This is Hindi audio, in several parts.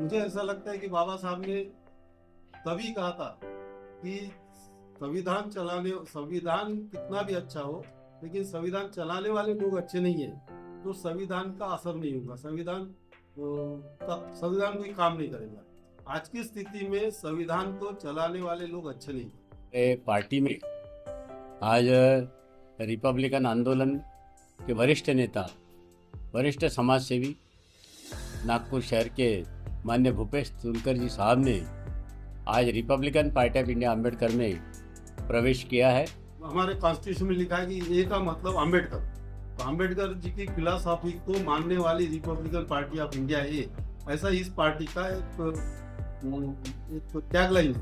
मुझे ऐसा लगता है कि बाबा साहब ने तभी कहा था कि संविधान कितना भी अच्छा हो, लेकिन संविधान चलाने वाले लोग अच्छे नहीं है तो संविधान का असर नहीं होगा। संविधान कोई काम नहीं करेगा। आज की स्थिति में संविधान को चलाने वाले लोग अच्छे नहीं हैं। पार्टी में आज रिपब्लिकन आंदोलन के वरिष्ठ नेता, वरिष्ठ समाज सेवी नागपुर शहर के माननीय भूपेश तुलकर जी साहब ने आज Republican party of India Ambedkar में प्रवेश किया है। हमारे कॉन्स्टिट्यूशन में लिखा है कि ए का मतलब अम्बेडकर, तो अम्बेडकर जी की फिलॉसफी को मानने वाली रिपब्लिकन पार्टी ऑफ इंडिया है, ऐसा इस पार्टी का एक टैगलाइन है।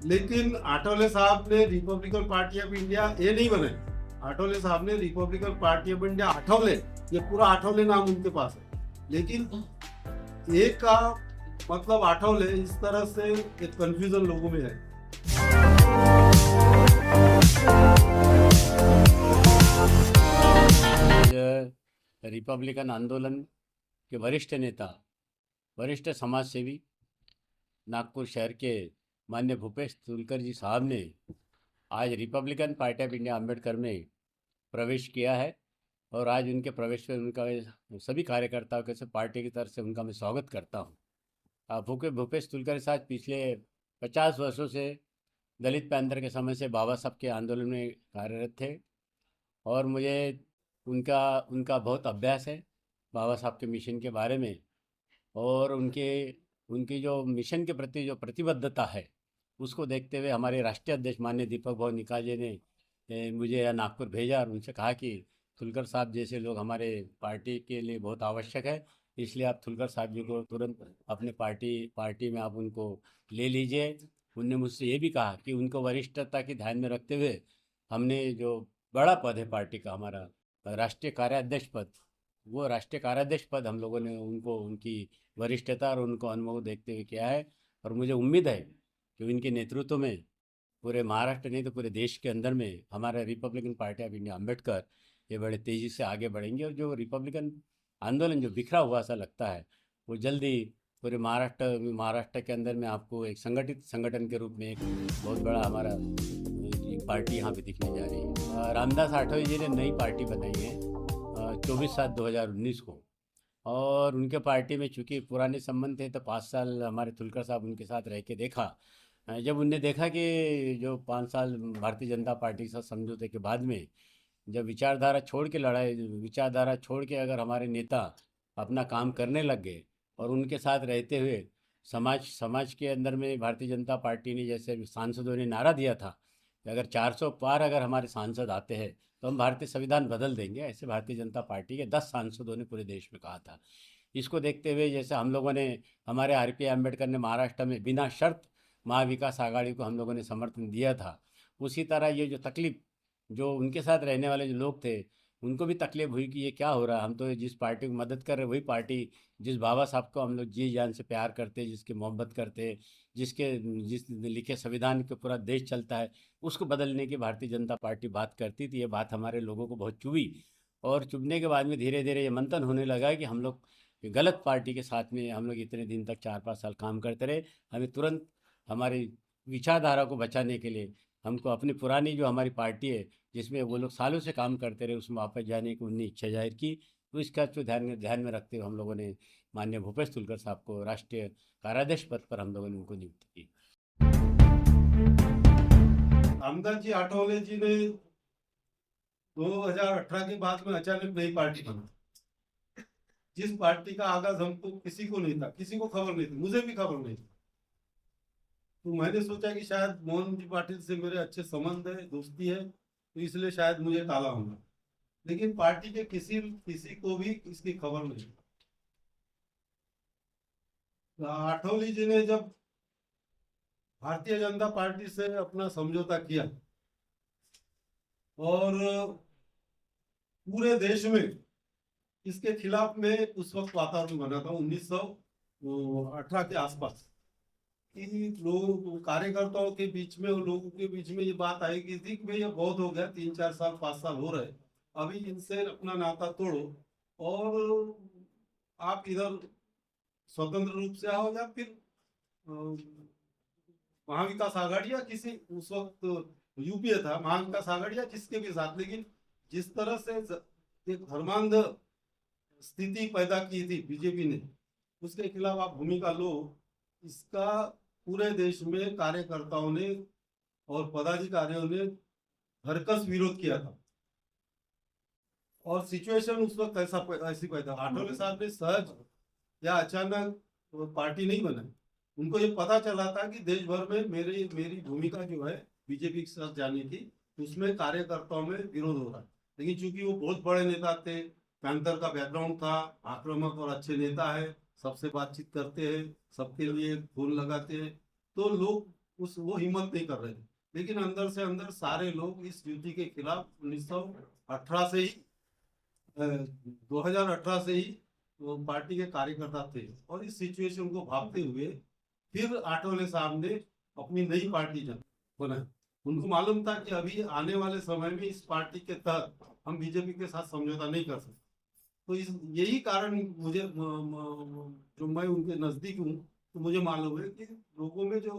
लेकिन आठवले साहब ने रिपब्लिकन पार्टी ऑफ इंडिया ये नहीं बनाई। आठवले साहब ने Republican party of India Athawale, ये पूरा आठवले नाम उनके पास है, लेकिन एक का मतलब आठवले, इस तरह से एक कंफ्यूजन लोगों में है। रिपब्लिकन आंदोलन के वरिष्ठ नेता, वरिष्ठ समाज सेवी नागपुर शहर के माननीय भूपेश तुलकर जी साहब ने आज Republican party of India Ambedkar में प्रवेश किया है और आज उनके प्रवेश में उनका सभी कार्यकर्ताओं के पार्टी की तरफ से उनका मैं स्वागत करता हूँ। भूपेश तुलकर के साथ पिछले 50 वर्षों से दलित पैंथर के समय से बाबा साहब के आंदोलन में कार्यरत थे और मुझे उनका बहुत अभ्यास है बाबा साहब के मिशन के बारे में, और उनकी जो मिशन के प्रति जो प्रतिबद्धता है उसको देखते हुए हमारे राष्ट्रीय अध्यक्ष माननीय दीपक भाऊ निकाल जी ने मुझे यहाँ नागपुर भेजा और उनसे कहा कि तुलकर साहब जैसे लोग हमारे पार्टी के लिए बहुत आवश्यक है, इसलिए आप तुलकर साहब जी को तुरंत अपने पार्टी में आप उनको ले लीजिए। उनने मुझसे ये भी कहा कि उनको वरिष्ठता की ध्यान में रखते हुए हमने जो बड़ा पद है पार्टी का, हमारा राष्ट्रीय कार्याध्यक्ष पद, वो राष्ट्रीय कार्याध्यक्ष पद हम लोगों ने उनको उनकी वरिष्ठता और उनको अनुभव देखते हुए किया है। और मुझे उम्मीद है कि उनके नेतृत्व में पूरे महाराष्ट्र नहीं तो पूरे देश के अंदर में हमारा Republican party of India Ambedkar ये बड़े तेज़ी से आगे बढ़ेंगे और जो रिपब्लिकन आंदोलन जो बिखरा हुआ सा लगता है वो जल्दी पूरे महाराष्ट्र के अंदर में आपको एक संगठित संगठन के रूप में एक बहुत बड़ा हमारा पार्टी यहाँ पे दिखने जा रही है। रामदास आठवले जी ने नई पार्टी बनाई है 24/7/2019 को, और उनके पार्टी में चूँकि पुराने संबंध थे तो 5 साल हमारे तुलकर साहब उनके साथ रह के देखा। जब उनने देखा कि जो 5 साल भारतीय जनता पार्टी के साथ समझौते के बाद में जब विचारधारा छोड़ के अगर हमारे नेता अपना काम करने लग गए और उनके साथ रहते हुए समाज के अंदर में भारतीय जनता पार्टी ने, जैसे सांसदों ने नारा दिया था कि अगर 400 पार अगर हमारे सांसद आते हैं तो हम भारतीय संविधान बदल देंगे, ऐसे भारतीय जनता पार्टी के 10 सांसदों ने पूरे देश में कहा था। इसको देखते हुए जैसे हम लोगों ने, हमारे RP अम्बेडकर ने महाराष्ट्र में बिना शर्त महाविकास आघाड़ी को हम लोगों ने समर्थन दिया था, उसी तरह ये जो तकलीफ जो उनके साथ रहने वाले जो लोग थे उनको भी तकलीफ हुई कि ये क्या हो रहा है, हम तो जिस पार्टी को मदद कर रहे वही पार्टी जिस बाबा साहब को हम लोग जी जान से प्यार करते, जिसकी मोहब्बत करते, जिस लिखे संविधान के पूरा देश चलता है, उसको बदलने की भारतीय जनता पार्टी बात करती थी। ये बात हमारे लोगों को बहुत चुभी और चुभने के बाद में धीरे धीरे ये मंथन होने लगा कि हम लोग गलत पार्टी के साथ में हम लोग इतने दिन तक 4-5 साल काम करते रहे। हमें तुरंत हमारी विचारधारा को बचाने के लिए हमको अपनी पुरानी जो हमारी पार्टी है जिसमें वो लोग सालों से काम करते रहे उसमें वापस जाने की उन्होंने इच्छा जाहिर की। तो इसका जो ध्यान में रखते हुए हम लोगों ने माननीय भूपेश तुलकर साहब को राष्ट्रीय कार्याध्यक्ष पद पर हम लोगों ने उनको नियुक्त की। रामदास जी आठवले जी ने 2018 के बाद में अचानक नई पार्टी बना, जिस पार्टी का आगाज हमको किसी को नहीं था, किसी को खबर नहीं थी, मुझे भी खबर नहीं थी। तो मैंने सोचा कि शायद मोहन जी पाटिल से मेरे अच्छे संबंध है, दोस्ती है, तो इसलिए शायद मुझे टाला होगा, लेकिन पार्टी के किसी को भी इसकी खबर नहीं। आठवले जी ने जब भारतीय जनता पार्टी से अपना समझौता किया और पूरे देश में इसके खिलाफ में उस वक्त वातावरण बना था 1918 के आसपास, कि लोगों कार्यकर्ताओं के बीच में और लोगों के बीच में ये बात आई की थी कि भाई ये बहुत हो गया, 3-4 साल 5 साल हो रहे, अभी इनसे अपना नाता तोड़ो और आप इधर स्वतंत्र रूप से आओ या फिर महाविकास आघाड़ी या किसी उस वक्त यूपीए था, महाविकास आघाड़ी या जिसके भी साथ, लेकिन जिस तरह से एक धर्मांध स्थिति पैदा की थी बीजेपी ने, उसके खिलाफ आप भूमिका लो। इसका पूरे देश में कार्यकर्ताओं ने और पदाधिकारियों ने भरकस विरोध किया था। और सिचुएशन उस वक्त ऐसी पैदा, आठवले साहब ने सहज या अचानक पार्टी नहीं बनाई। उनको ये पता चला था कि देश भर में मेरी भूमिका जो है बीजेपी के साथ जाने की, उसमें कार्यकर्ताओं में विरोध हो रहा है। लेकिन चूंकि वो बहुत बड़े नेता थे, पैंथर का बैकग्राउंड था, आक्रामक और अच्छे नेता है, सबसे बातचीत करते हैं, सबके लिए फोन लगाते हैं, तो लोग वो हिम्मत नहीं कर रहे थे। लेकिन अंदर से अंदर सारे लोग इस युति के खिलाफ 1918 से ही 2018 से ही वो पार्टी के कार्यकर्ता थे। और इस सिचुएशन को भांपते हुए फिर आठवले साहब ने अपनी नई पार्टी बनाई। उनको मालूम था कि अभी आने वाले समय में इस पार्टी के तहत हम बीजेपी के साथ समझौता नहीं कर सकते। तो यही कारण मुझे जो मैं उनके नजदीक हूँ, तो मुझे मालूम है कि लोगों में जो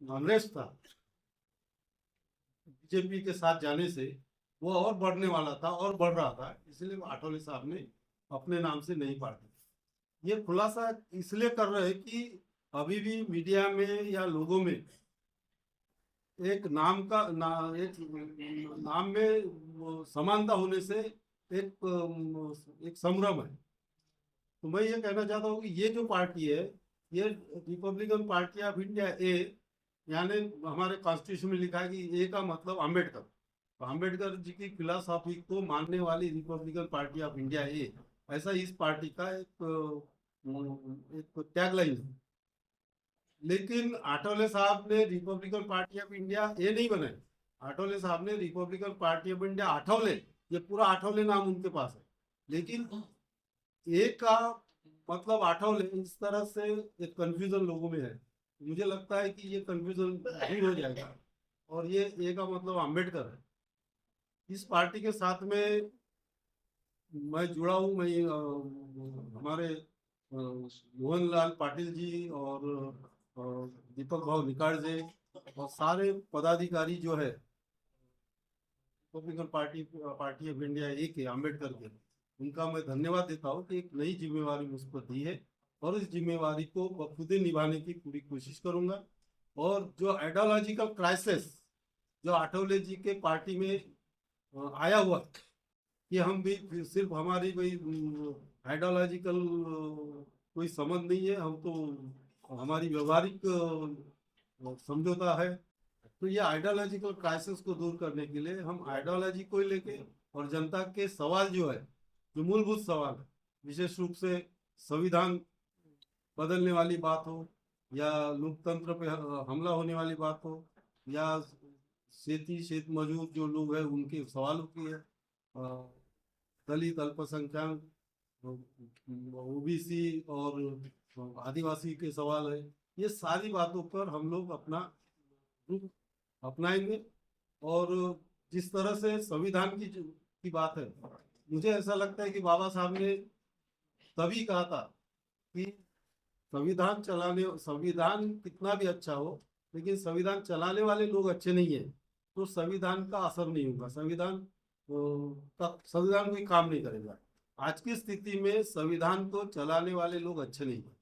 अनरेस्ट था बीजेपी के साथ जाने से, वो और बढ़ने वाला था और बढ़ रहा था। इसलिए आठवले साहब ने अपने नाम से नई पार्टी। ये खुलासा इसलिए कर रहे हैं कि अभी भी मीडिया में या लोगों में एक नाम में समानता होने से एक संभ्रम है। तो मैं ये कहना चाहता हूँ कि ये जो पार्टी है, ये रिपब्लिकन पार्टी ऑफ इंडिया ए, यानी हमारे कॉन्स्टिट्यूशन में लिखा है कि ए का मतलब अम्बेडकर, तो अम्बेडकर जी की फिलॉसफी को मानने वाली रिपब्लिकन पार्टी ऑफ इंडिया ए, ऐसा इस पार्टी का एक टैगलाइन है। लेकिन आठवले साहब ने रिपब्लिकन पार्टी ऑफ इंडिया ये नहीं बनाई, आठवले साहब ने Republican party of India Athawale, ये पूरा आठवले नाम उनके पास है। लेकिन एक का मतलब आठवले, इस तरह से एक कंफ्यूजन लोगों में है। मुझे लगता है कि ये कंफ्यूजन दूर हो जाएगा और ये ए का मतलब अम्बेडकर है। इस पार्टी के साथ में मैं जुड़ा हूँ। मैं हमारे मोहन लाल पाटिल जी और दीपक भाव निकाड़जे और सारे पदाधिकारी जो है रिपब्लिकन पार्टी ऑफ इंडिया ए के, अम्बेडकर के, उनका मैं धन्यवाद देता हूँ कि एक नई जिम्मेवारी मुझ पर दी है और इस जिम्मेवारी को बखूबी निभाने की पूरी कोशिश करूंगा। और जो आइडियोलॉजिकल क्राइसिस जो आठवले जी के पार्टी में आया हुआ कि हम भी सिर्फ हमारी कोई आइडियोलॉजिकल कोई समझ नहीं है, हम तो हमारी व्यवहारिक समझौता है। तो ये आइडियोलॉजिकल क्राइसिस को दूर करने के लिए हम आइडियोलॉजी को लेके और जनता के सवाल जो है, जो मूलभूत सवाल है, विशेष रूप से संविधान बदलने वाली बात हो या लोकतंत्र पे हमला होने वाली बात हो या शेत मजदूर जो लोग हैं उनके सवालों की है, दलित, अल्पसंख्यक, ओबीसी और आदिवासी के सवाल है, ये सारी बातों पर हम लोग अपना रुख अपनाएंगे। और जिस तरह से संविधान की बात है, मुझे ऐसा लगता है कि बाबा साहब ने तभी कहा था कि संविधान कितना भी अच्छा हो, लेकिन संविधान चलाने वाले लोग अच्छे नहीं है तो संविधान का असर नहीं होगा, संविधान कोई काम नहीं करेगा। आज की स्थिति में संविधान को चलाने वाले लोग अच्छे नहीं है।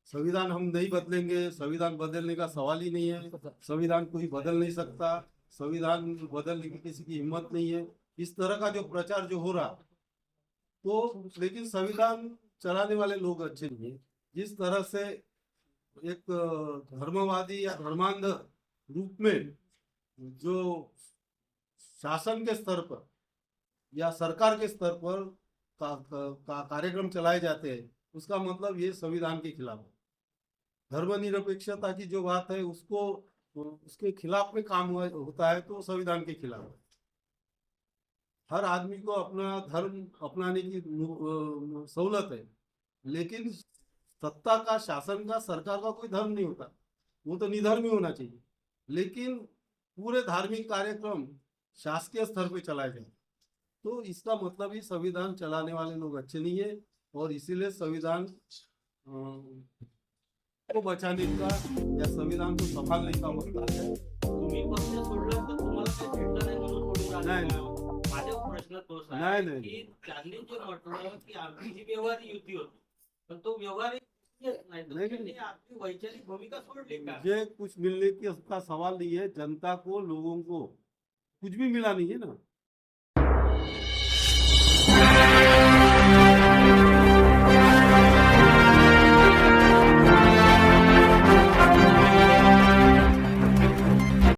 संविधान हम नहीं बदलेंगे, संविधान बदलने का सवाल ही नहीं है, संविधान कोई बदल नहीं सकता, संविधान बदलने की किसी की हिम्मत नहीं है, इस तरह का जो प्रचार जो हो रहा, तो लेकिन संविधान चलाने वाले लोग अच्छे नहीं है। जिस तरह से एक धर्मवादी या धर्मांध रूप में जो शासन के स्तर पर या सरकार के स्तर पर कार्यक्रम चलाए जाते हैं, उसका मतलब ये संविधान के खिलाफ है। धर्मनिरपेक्षता की जो बात है उसको उसके खिलाफ में काम होता है तो संविधान के खिलाफ है। हर आदमी को अपना धर्म अपनाने की सहूलत है, लेकिन सत्ता का, शासन का, सरकार का कोई धर्म नहीं होता, वो तो निधर्मी होना चाहिए। लेकिन पूरे धार्मिक कार्यक्रम शासकीय स्तर पे चलाए जाए तो इसका मतलब ही संविधान चलाने वाले लोग अच्छे नहीं है और इसीलिए संविधान को बचाने का या संविधान को संभालने का होता है। तुम्ही पक्ष सोडला तर तुम्हाला काही भेटलं नाही म्हणून सोडून नाही, राहिले. नाही. माझा प्रश्न तोच नाही, आहे नाही. की त्यांनी जे म्हटलं की आमची जी व्यवहारी युती होती पण तो व्यवहारी येत नाही तर नाही, त्यांनी आपली वैचारिक भूमिका सोडली का? मुझे कुछ मिलने की उसका सवाल नहीं है। जनता को, लोगों को कुछ भी मिला नहीं है ना।